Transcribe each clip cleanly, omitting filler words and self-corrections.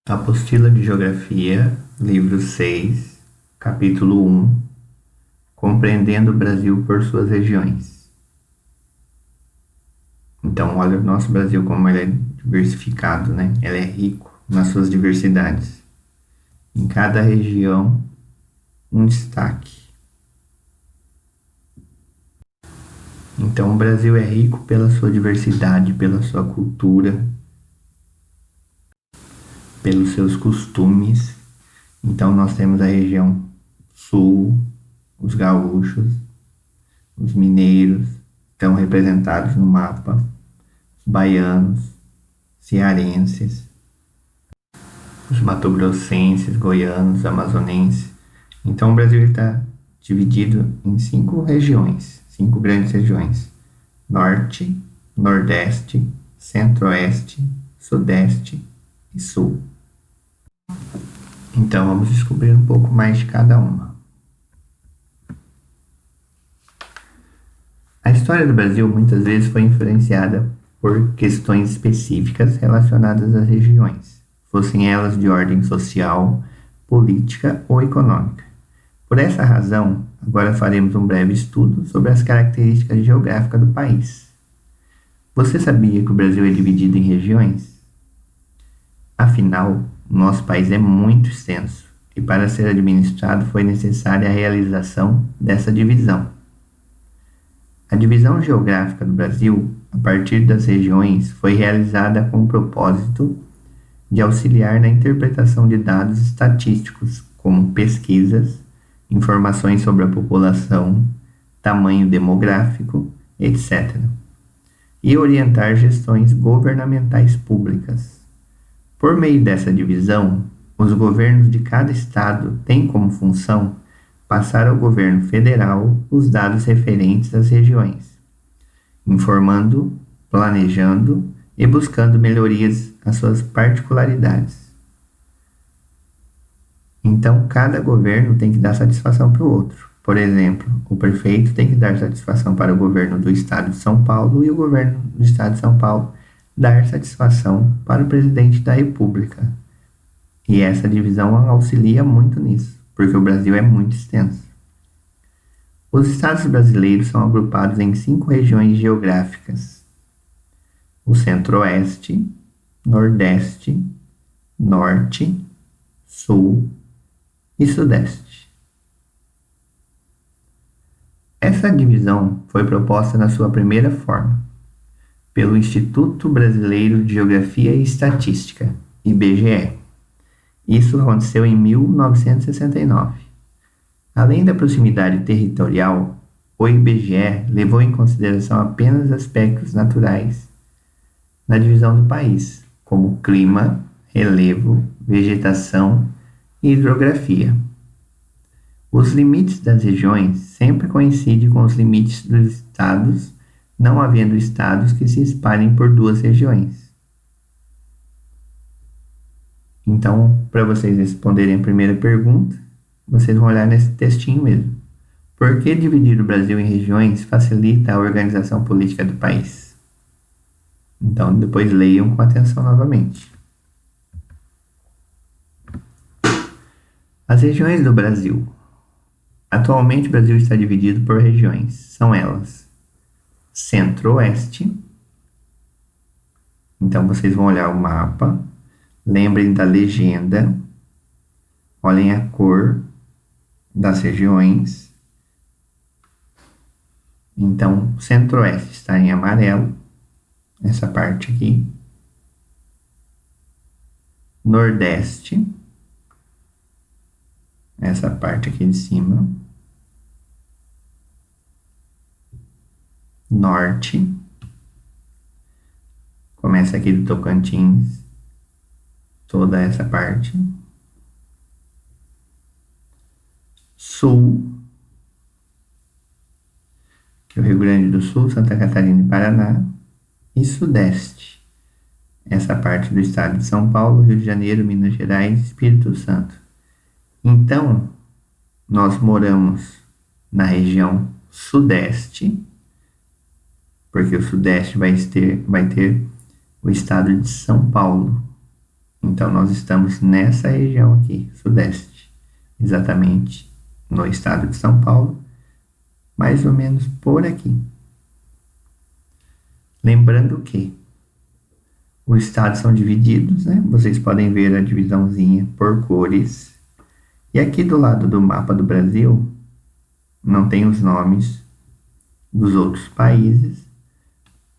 Apostila de Geografia, livro 6, capítulo 1, Compreendendo o Brasil por suas regiões. Então, olha o nosso Brasil como ele é diversificado, né? Ele é rico nas suas diversidades. Em cada região, um destaque. Então, o Brasil é rico pela sua diversidade, pela sua cultura, pelos seus costumes. Então, nós temos a região sul, os gaúchos, os mineiros estão representados no mapa, os baianos, cearenses, os mato-grossenses, goianos, amazonenses. Então, o Brasil está dividido em 5 regiões, 5 grandes regiões: Norte, Nordeste, Centro-Oeste, Sudeste e Sul. Então, vamos descobrir um pouco mais de cada uma. A história do Brasil muitas vezes foi influenciada por questões específicas relacionadas às regiões, fossem elas de ordem social, política ou econômica. Por essa razão, agora faremos um breve estudo sobre as características geográficas do país. Você sabia que o Brasil é dividido em regiões? Afinal, nosso país é muito extenso e para ser administrado foi necessária a realização dessa divisão. A divisão geográfica do Brasil, a partir das regiões, foi realizada com o propósito de auxiliar na interpretação de dados estatísticos, como pesquisas, informações sobre a população, tamanho demográfico, etc., e orientar gestões governamentais públicas. Por meio dessa divisão, os governos de cada estado têm como função passar ao governo federal os dados referentes às regiões, informando, planejando e buscando melhorias às suas particularidades. Então, cada governo tem que dar satisfação para o outro. Por exemplo, o prefeito tem que dar satisfação para o governo do estado de São Paulo e o governo do estado de São Paulo dar satisfação para o presidente da República. E essa divisão auxilia muito nisso, porque o Brasil é muito extenso. Os estados brasileiros são agrupados em 5 regiões geográficas: o Centro-Oeste, Nordeste, Norte, Sul e Sudeste. Essa divisão foi proposta na sua primeira forma pelo Instituto Brasileiro de Geografia e Estatística, IBGE. Isso aconteceu em 1969. Além da proximidade territorial, o IBGE levou em consideração apenas aspectos naturais na divisão do país, como clima, relevo, vegetação e hidrografia. Os limites das regiões sempre coincidem com os limites dos estados, não havendo estados que se espalhem por 2 regiões. Então, para vocês responderem a primeira pergunta, vocês vão olhar nesse textinho mesmo. Por que dividir o Brasil em regiões facilita a organização política do país? Então, depois leiam com atenção novamente. As regiões do Brasil. Atualmente, o Brasil está dividido por regiões. São elas: Centro-Oeste. Então, vocês vão olhar o mapa. Lembrem da legenda, olhem a cor das regiões. Então, Centro-Oeste está em amarelo, essa parte aqui. Nordeste, essa parte aqui de cima. Norte, começa aqui do Tocantins, toda essa parte. Sul, que é o Rio Grande do Sul, Santa Catarina e Paraná. E Sudeste, essa parte do estado de São Paulo, Rio de Janeiro, Minas Gerais e Espírito Santo. Então, nós moramos na região Sudeste, porque o Sudeste vai ter o estado de São Paulo. Então, nós estamos nessa região aqui, sudeste, exatamente no estado de São Paulo, mais ou menos por aqui. Lembrando que os estados são divididos, né? Vocês podem ver a divisãozinha por cores. E aqui do lado do mapa do Brasil, não tem os nomes dos outros países,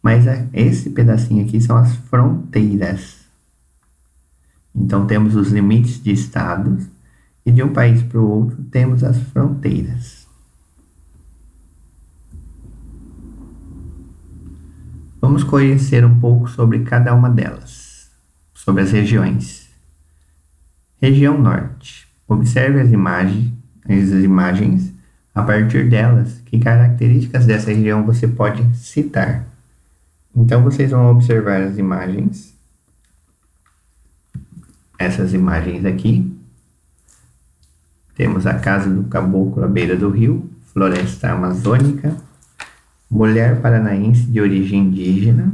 mas esse pedacinho aqui são as fronteiras. Então, temos os limites de estados e de um país para o outro temos as fronteiras. Vamos conhecer um pouco sobre cada uma delas, sobre as regiões. Região Norte. Observe as imagens. A partir delas, que características dessa região você pode citar? Então, vocês vão observar as imagens. Essas imagens aqui. Temos a Casa do Caboclo à beira do rio, Floresta Amazônica, Mulher Paranaense de origem indígena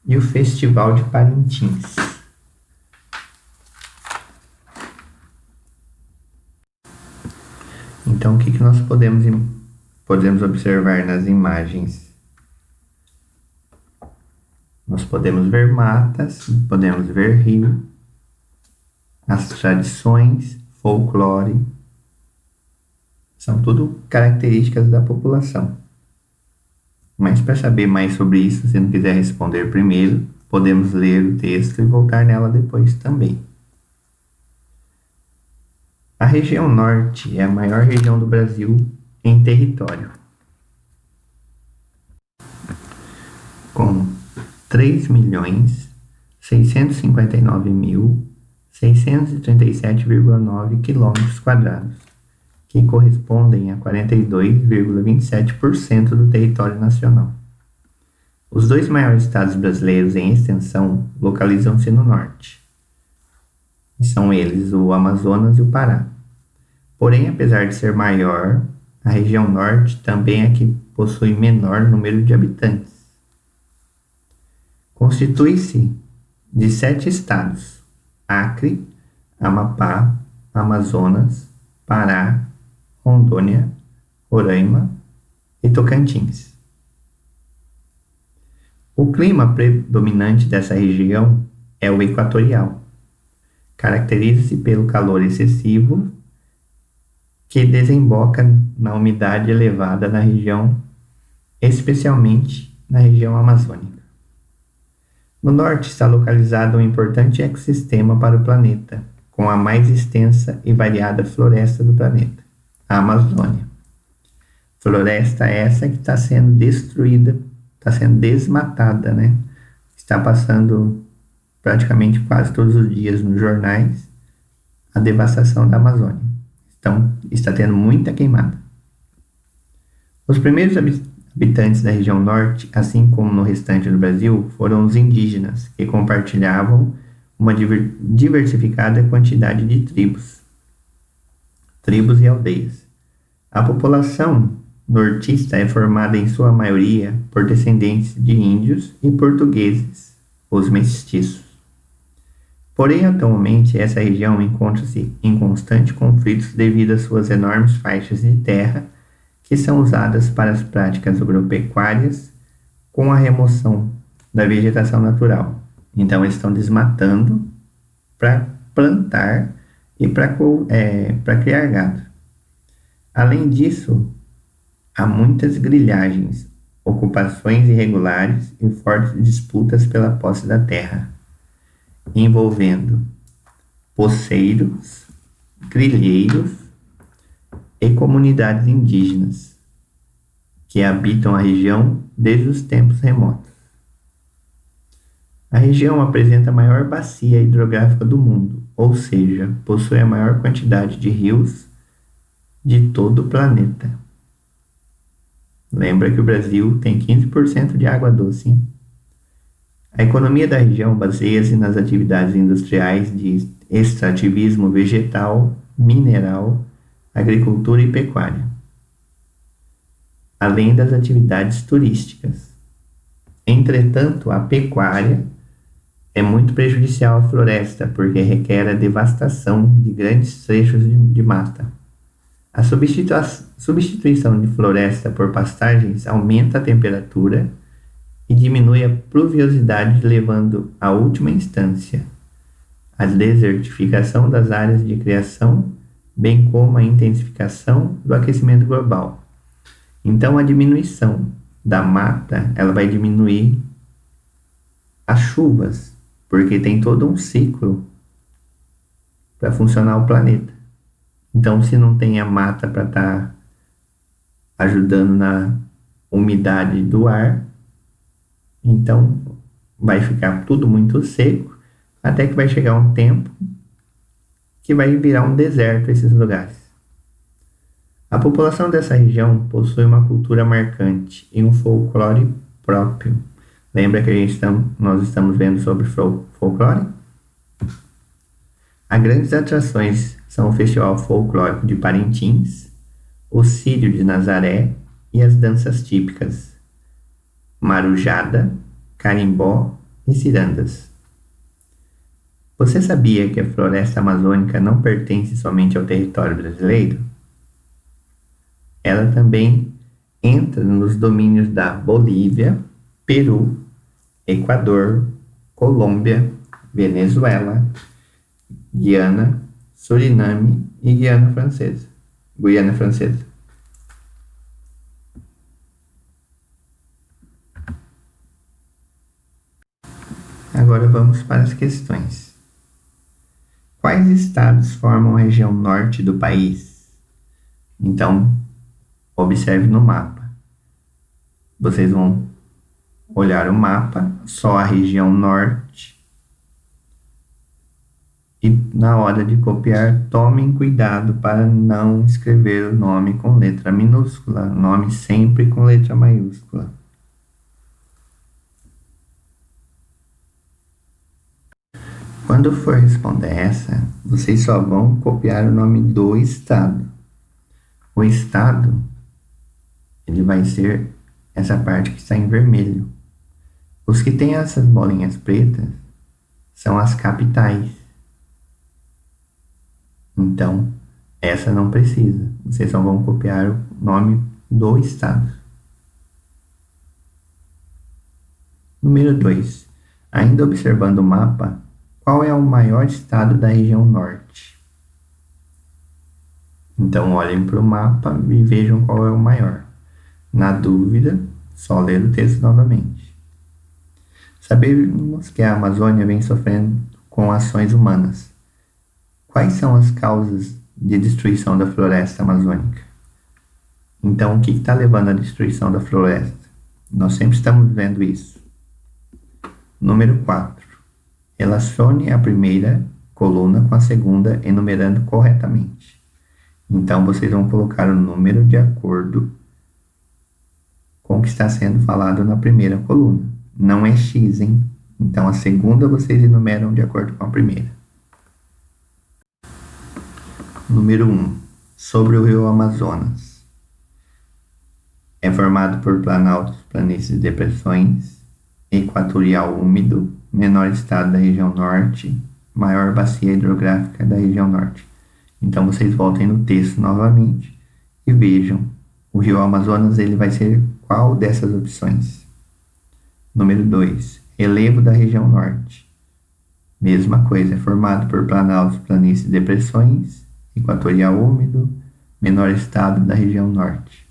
e o Festival de Parintins. Então, o que nós podemos observar nas imagens? Nós podemos ver matas, podemos ver rio, as tradições, folclore, são tudo características da população. Mas para saber mais sobre isso, se não quiser responder primeiro, podemos ler o texto e voltar nela depois também. A região norte é a maior região do Brasil em território, com 3.659.637,9 km², que correspondem a 42,27% do território nacional. Os dois maiores estados brasileiros em extensão localizam-se no norte, e são eles o Amazonas e o Pará. Porém, apesar de ser maior, a região norte também é a que possui menor número de habitantes. Constitui-se de 7 estados: Acre, Amapá, Amazonas, Pará, Rondônia, Roraima e Tocantins. O clima predominante dessa região é o equatorial. Caracteriza-se pelo calor excessivo que desemboca na umidade elevada na região, especialmente na região amazônica. No norte está localizado um importante ecossistema para o planeta, com a mais extensa e variada floresta do planeta, a Amazônia. Floresta essa que está sendo destruída, está sendo desmatada, né? Está passando praticamente quase todos os dias nos jornais a devastação da Amazônia. Então, está tendo muita queimada. Os primeiros habitantes da região norte, assim como no restante do Brasil, foram os indígenas, que compartilhavam uma diversificada quantidade de tribos e aldeias. A população nortista é formada em sua maioria por descendentes de índios e portugueses, os mestiços. Porém, atualmente, essa região encontra-se em constante conflitos devido às suas enormes faixas de terra que são usadas para as práticas agropecuárias com a remoção da vegetação natural. Então, eles estão desmatando para plantar e para criar gado. Além disso, há muitas grilhagens, ocupações irregulares e fortes disputas pela posse da terra, envolvendo poceiros, grilheiros e comunidades indígenas que habitam a região desde os tempos remotos. A região apresenta a maior bacia hidrográfica do mundo, ou seja, possui a maior quantidade de rios de todo o planeta. Lembra que o Brasil tem 15% de água doce, hein? A economia da região baseia-se nas atividades industriais de extrativismo vegetal, mineral, agricultura e pecuária, além das atividades turísticas. Entretanto, a pecuária é muito prejudicial à floresta, porque requer a devastação de grandes trechos de mata. A substituição de floresta por pastagens aumenta a temperatura e diminui a pluviosidade, levando, à última instância, à desertificação das áreas de criação, bem como a intensificação do aquecimento global. Então, a diminuição da mata, ela vai diminuir as chuvas, porque tem todo um ciclo para funcionar o planeta. Então, se não tem a mata para estar ajudando na umidade do ar, então vai ficar tudo muito seco, até que vai chegar um tempo que vai virar um deserto esses lugares. A população dessa região possui uma cultura marcante e um folclore próprio. Lembra que nós estamos vendo sobre folclore? As grandes atrações são o Festival Folclórico de Parintins, o Círio de Nazaré e as danças típicas Marujada, Carimbó e Cirandas. Você sabia que a floresta amazônica não pertence somente ao território brasileiro? Ela também entra nos domínios da Bolívia, Peru, Equador, Colômbia, Venezuela, Guiana, Suriname e Guiana Francesa. Agora vamos para as questões. Quais estados formam a região norte do país? Então, observe no mapa. Vocês vão olhar o mapa, só a região norte. E na hora de copiar, tomem cuidado para não escrever o nome com letra minúscula, nome sempre com letra maiúscula. Quando for responder essa, vocês só vão copiar o nome do estado. O estado, ele vai ser essa parte que está em vermelho. Os que têm essas bolinhas pretas são as capitais. Então, essa não precisa. Vocês só vão copiar o nome do estado. Número 2. Ainda observando o mapa, qual é o maior estado da região norte? Então, olhem para o mapa e vejam qual é o maior. Na dúvida, só ler o texto novamente. Sabemos que a Amazônia vem sofrendo com ações humanas. Quais são as causas de destruição da floresta amazônica? Então, o que está levando à destruição da floresta? Nós sempre estamos vendo isso. Número 4. Relacione a primeira coluna com a segunda, enumerando corretamente. Então, vocês vão colocar o número de acordo com o que está sendo falado na primeira coluna. Não é X, hein? Então, a segunda vocês enumeram de acordo com a primeira. Número 1. Sobre o rio Amazonas. É formado por planaltos, planícies e depressões, equatorial úmido, menor estado da região norte, maior bacia hidrográfica da região norte. Então, vocês voltem no texto novamente e vejam. O rio Amazonas ele vai ser qual dessas opções? Número 2. Relevo da região norte. Mesma coisa, é formado por planaltos, planícies e depressões, equatorial úmido, menor estado da região norte.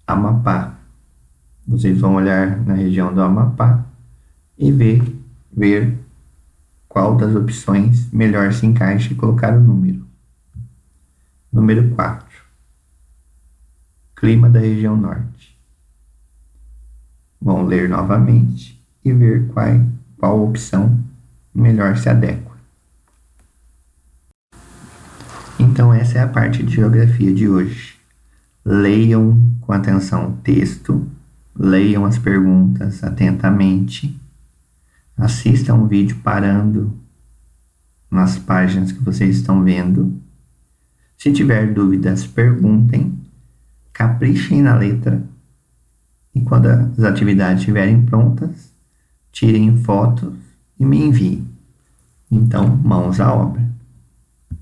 Amapá. Vocês vão olhar na região do Amapá e ver qual das opções melhor se encaixa e colocar o número. Número 4. Clima da região norte. Vão ler novamente e ver qual opção melhor se adequa. Então, essa é a parte de geografia de hoje. Leiam com atenção o texto, leiam as perguntas atentamente, assistam o vídeo parando nas páginas que vocês estão vendo. Se tiver dúvidas, perguntem, caprichem na letra e quando as atividades estiverem prontas, tirem fotos e me enviem. Então, mãos à obra.